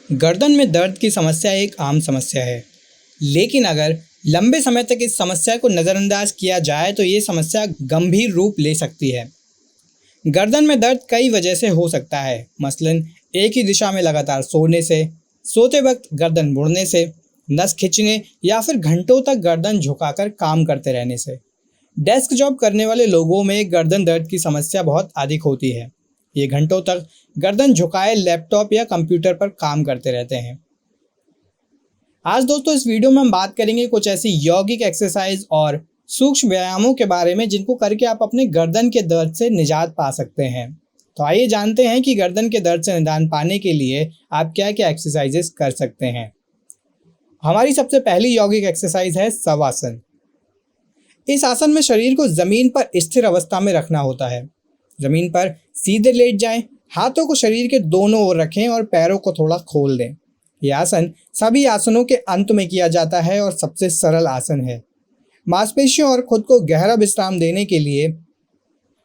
गर्दन में दर्द की समस्या एक आम समस्या है, लेकिन अगर लंबे समय तक इस समस्या को नज़रअंदाज किया जाए तो ये समस्या गंभीर रूप ले सकती है। गर्दन में दर्द कई वजह से हो सकता है, मसलन एक ही दिशा में लगातार सोने से, सोते वक्त गर्दन मुड़ने से, नस खिंचने या फिर घंटों तक गर्दन झुकाकर काम करते रहने से। डेस्क जॉब करने वाले लोगों में गर्दन दर्द की समस्या बहुत अधिक होती है। ये घंटों तक गर्दन झुकाए लैपटॉप या कंप्यूटर पर काम करते रहते हैं। आज दोस्तों इस वीडियो में हम बात करेंगे कुछ ऐसी यौगिक एक्सरसाइज और सूक्ष्म व्यायामों के बारे में जिनको करके आप अपने गर्दन के दर्द से निजात पा सकते हैं। तो आइए जानते हैं कि गर्दन के दर्द से निदान पाने के लिए आप क्या क्या एक्सरसाइजेस कर सकते हैं। हमारी सबसे पहली यौगिक एक्सरसाइज है शवासन। इस आसन में शरीर को जमीन पर स्थिर अवस्था में रखना होता है। जमीन पर सीधे लेट जाएं, हाथों को शरीर के दोनों ओर रखें और पैरों को थोड़ा खोल दें। यह आसन सभी आसनों के अंत में किया जाता है और सबसे सरल आसन है। मांसपेशियों और खुद को गहरा विश्राम देने के लिए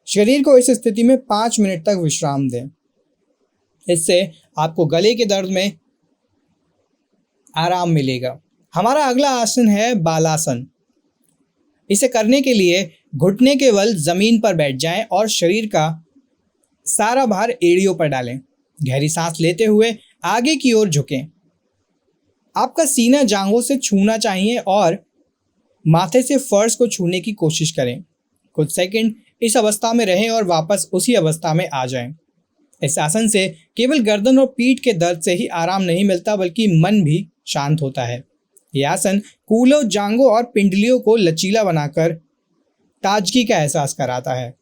शरीर को इस स्थिति में 5 मिनट तक विश्राम दें। इससे आपको गले के दर्द में आराम मिलेगा। हमारा अगला आसन है बालासन। इसे करने के लिए घुटने के बल जमीन पर बैठ जाएं और शरीर का सारा भार एड़ियों पर डालें। गहरी सांस लेते हुए आगे की ओर झुकें। आपका सीना जांघों से छूना चाहिए और माथे से फर्श को छूने की कोशिश करें। कुछ सेकंड इस अवस्था में रहें और वापस उसी अवस्था में आ जाएं। इस आसन से केवल गर्दन और पीठ के दर्द से ही आराम नहीं मिलता बल्कि मन भी शांत होता है। यह आसन कूल्हों, जांघों और पिंडलियों को लचीला बनाकर ताजगी का एहसास कराता है।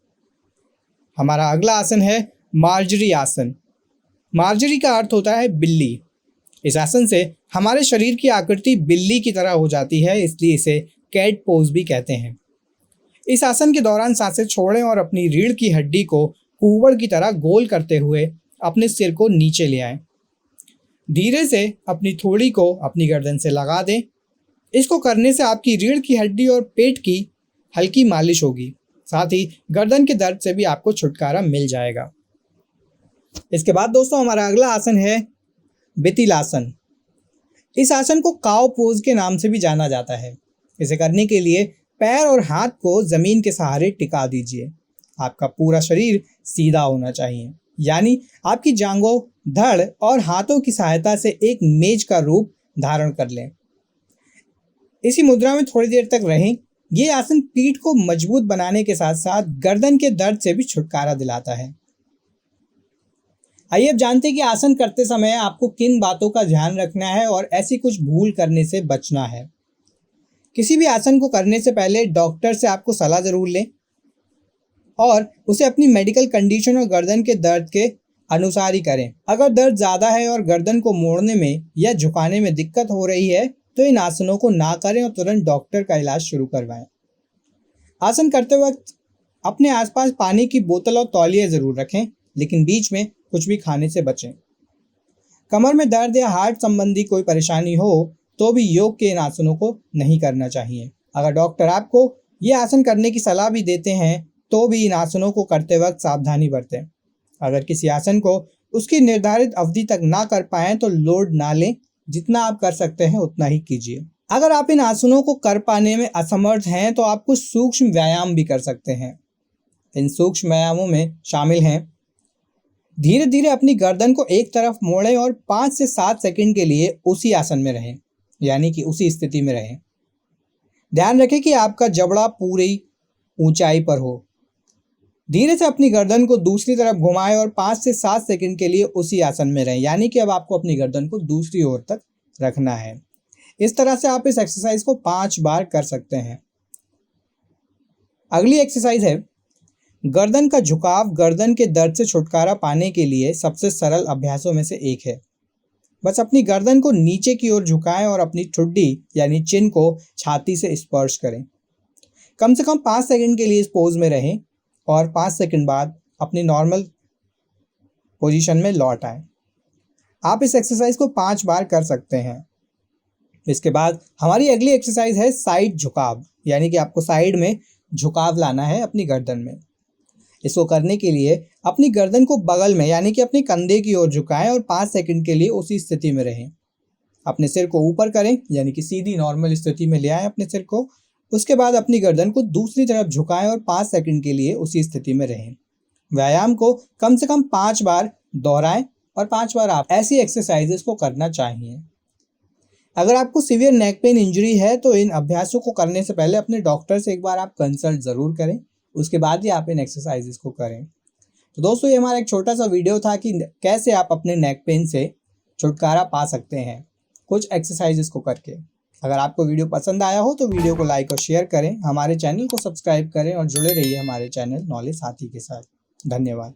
हमारा अगला आसन है मार्जरी आसन। मार्जरी का अर्थ होता है बिल्ली। इस आसन से हमारे शरीर की आकृति बिल्ली की तरह हो जाती है, इसलिए इसे कैट पोज भी कहते हैं। इस आसन के दौरान सांसें छोड़ें और अपनी रीढ़ की हड्डी को कुहबड़ की तरह गोल करते हुए अपने सिर को नीचे ले आएं। धीरे से अपनी थोड़ी को अपनी गर्दन से लगा दें। इसको करने से आपकी रीढ़ की हड्डी और पेट की हल्की मालिश होगी, साथ ही गर्दन के दर्द से भी आपको छुटकारा मिल जाएगा। इसके बाद दोस्तों हमारा अगला आसन है वितिलासन। इस आसन को काव पोज के नाम से भी जाना जाता है। इसे करने के लिए पैर और हाथ को जमीन के सहारे टिका दीजिए। आपका पूरा शरीर सीधा होना चाहिए, यानी आपकी जांघों, धड़ और हाथों की सहायता से एक मेज का रूप धारण कर लें। इसी मुद्रा में थोड़ी देर तक रहें। ये आसन पीठ को मजबूत बनाने के साथ साथ गर्दन के दर्द से भी छुटकारा दिलाता है। आइए अब जानते हैं कि आसन करते समय आपको किन बातों का ध्यान रखना है और ऐसी कुछ भूल करने से बचना है। किसी भी आसन को करने से पहले डॉक्टर से आपको सलाह जरूर लें और उसे अपनी मेडिकल कंडीशन और गर्दन के दर्द के अनुसार ही करें। अगर दर्द ज़्यादा है और गर्दन को मोड़ने में या झुकाने में दिक्कत हो रही है तो इन आसनों को ना करें और तुरंत डॉक्टर का इलाज शुरू करवाएं। आसन करते वक्त अपने आसपास पानी की बोतल और तौलिया ज़रूर रखें, लेकिन बीच में कुछ भी खाने से बचें। कमर में दर्द या हार्ट संबंधी कोई परेशानी हो तो भी योग के इन आसनों को नहीं करना चाहिए। अगर डॉक्टर आपको ये आसन करने की सलाह भी देते हैं तो भी इन आसनों को करते वक्त सावधानी बरतें। अगर किसी आसन को उसकी निर्धारित अवधि तक ना कर पाएँ तो लोड ना लें, जितना आप कर सकते हैं उतना ही कीजिए। अगर आप इन आसनों को कर पाने में असमर्थ हैं तो आप कुछ सूक्ष्म व्यायाम भी कर सकते हैं। इन सूक्ष्म व्यायामों में शामिल हैं धीरे धीरे अपनी गर्दन को एक तरफ मोड़ें और 5 से 7 सेकंड के लिए उसी आसन में रहें, यानी कि उसी स्थिति में रहें। ध्यान रखें कि आपका जबड़ा पूरी ऊंचाई पर हो। धीरे से अपनी गर्दन को दूसरी तरफ घुमाएं और 5 से 7 सेकंड के लिए उसी आसन में रहें, यानी कि अब आपको अपनी गर्दन को दूसरी ओर तक रखना है। इस तरह से आप इस एक्सरसाइज को 5 बार कर सकते हैं। अगली एक्सरसाइज है गर्दन का झुकाव। गर्दन के दर्द से छुटकारा पाने के लिए सबसे सरल अभ्यासों में से एक है। बस अपनी गर्दन को नीचे की ओर झुकाएं और अपनी ठुड्डी यानी चिन को छाती से स्पर्श करें। कम से कम 5 सेकंड के लिए इस पोज में रहें और 5 सेकंड बाद अपनी नॉर्मल पोजीशन में लौट आएं। आप इस एक्सरसाइज को 5 बार कर सकते हैं। इसके बाद हमारी अगली एक्सरसाइज है साइड झुकाव, यानी कि आपको साइड में झुकाव लाना है अपनी गर्दन में। इसको करने के लिए अपनी गर्दन को बगल में यानी कि अपने कंधे की ओर झुकाएं और 5 सेकंड के लिए उसी स्थिति में रहें। अपने सिर को ऊपर करें यानी कि सीधी नॉर्मल स्थिति में ले आएं अपने सिर को। उसके बाद अपनी गर्दन को दूसरी तरफ झुकाएं और 5 सेकंड के लिए उसी स्थिति में रहें। व्यायाम को कम से कम 5 बार दोहराएं और 5 बार आप ऐसी एक्सरसाइजेस को करना चाहिए। अगर आपको सीवियर नेक पेन इंजरी है तो इन अभ्यासों को करने से पहले अपने डॉक्टर से एक बार आप कंसल्ट ज़रूर करें, उसके बाद ही आप इन एक्सरसाइजेस को करें। तो दोस्तों, ये हमारा एक छोटा सा वीडियो था कि कैसे आप अपने नेक पेन से छुटकारा पा सकते हैं कुछ एक्सरसाइजेस को करके। अगर आपको वीडियो पसंद आया हो तो वीडियो को लाइक और शेयर करें, हमारे चैनल को सब्सक्राइब करें और जुड़े रहिए हमारे चैनल नॉलेज साथी के साथ। धन्यवाद।